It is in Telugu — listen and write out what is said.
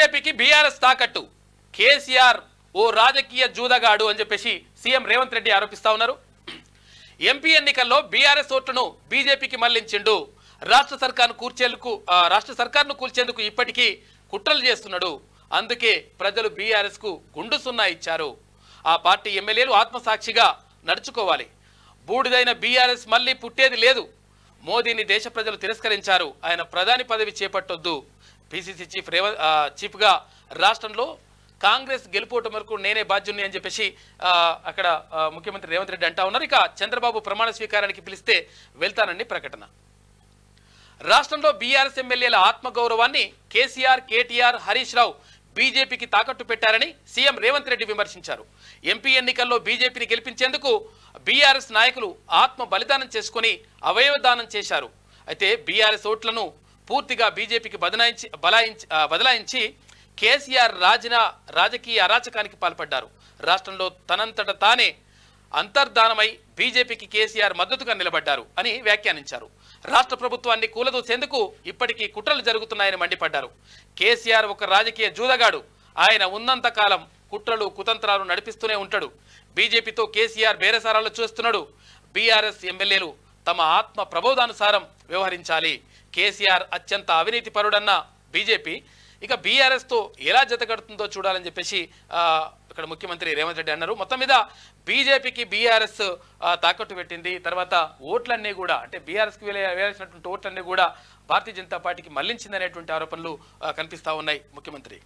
బీజేపీకి బీఆర్ఎస్ తాకట్టు, కేసీఆర్ ఓ రాజకీయ జూదగాడు అని చెప్పేసి సీఎం రేవంత్ రెడ్డి ఆరోపిస్తా ఉన్నారు. ఎంపీ ఎన్నికల్లో బీఆర్ఎస్ ఓట్లను బీజేపీకి మళ్లించిండు. రాష్ట్ర సర్కార్ను కూల్చేందుకు ఇప్పటికీ కుట్రలు చేస్తున్నాడు. అందుకే ప్రజలు బీఆర్ఎస్ కు గుండు సున్నా ఇచ్చారు. ఆ పార్టీ ఎమ్మెల్యేలు ఆత్మసాక్షిగా నడుచుకోవాలి. బూడిదైన బీఆర్ఎస్ మళ్ళీ పుట్టేది లేదు. మోదీని దేశ ప్రజలు తిరస్కరించారు. ఆయన ప్రధాని పదవి చేపట్టొద్దు. పిసిసి చీఫ్గా రాష్ట్రంలో కాంగ్రెస్ గెలుపోవటం వరకు నేనే బాధ్యుని అని చెప్పేసి అక్కడ ముఖ్యమంత్రి రేవంత్ రెడ్డి అంటా ఉన్నారు. ఇక చంద్రబాబు ప్రమాణ స్వీకారానికి పిలిస్తే వెళ్తానని ప్రకటన. రాష్ట్రంలో బీఆర్ఎస్ ఎమ్మెల్యేల ఆత్మగౌరవాన్ని కేసీఆర్, కేటీఆర్, హరీష్ రావు బీజేపీకి తాకట్టు పెట్టారని సీఎం రేవంత్ రెడ్డి విమర్శించారు. ఎంపీ ఎన్నికల్లో బీజేపీని గెలిపించేందుకు బీఆర్ఎస్ నాయకులు ఆత్మ బలిదానం చేసుకుని అవయవదానం చేశారు. అయితే బీఆర్ఎస్ ఓట్లను పూర్తిగా బీజేపీకి బదలాయించి కేసీఆర్ రాజకీయ అరాచకానికి పాల్పడ్డారు. రాష్ట్రంలో తనంతట తానే అంతర్ధానమై బీజేపీకి కేసీఆర్ మద్దతుగా నిలబడ్డారు అని వ్యాఖ్యానించారు. రాష్ట్ర ప్రభుత్వాన్ని కూలదోసేందుకు ఇప్పటికీ కుట్రలు జరుగుతున్నాయని మండిపడ్డారు. కేసీఆర్ ఒక రాజకీయ జూదగాడు. ఆయన ఉన్నంత కాలం కుట్రలు కుతంత్రాలు నడిపిస్తూనే ఉంటాడు. బీజేపీతో కేసీఆర్ బేరసారాలు చూస్తున్నాడు. బీఆర్ఎస్ ఎమ్మెల్యేలు తమ ఆత్మ ప్రబోధానుసారం వ్యవహరించాలి. కేసీఆర్ అత్యంత అవినీతి పరుడన్న బీజేపీ ఇక బీఆర్ఎస్ తో ఎలా జతగడుతుందో చూడాలని చెప్పేసి ఇక్కడ ముఖ్యమంత్రి రేవంత్ రెడ్డి అన్నారు. మొత్తం మీద బీజేపీకి బీఆర్ఎస్ తాకట్టు పెట్టింది. తర్వాత ఓట్లన్నీ కూడా అంటే బీఆర్ఎస్కి వేయాల్సినటువంటి ఓట్లన్నీ కూడా భారతీయ జనతా పార్టీకి మళ్లించిందనేటువంటి ఆరోపణలు కనిపిస్తా ఉన్నాయి ముఖ్యమంత్రి.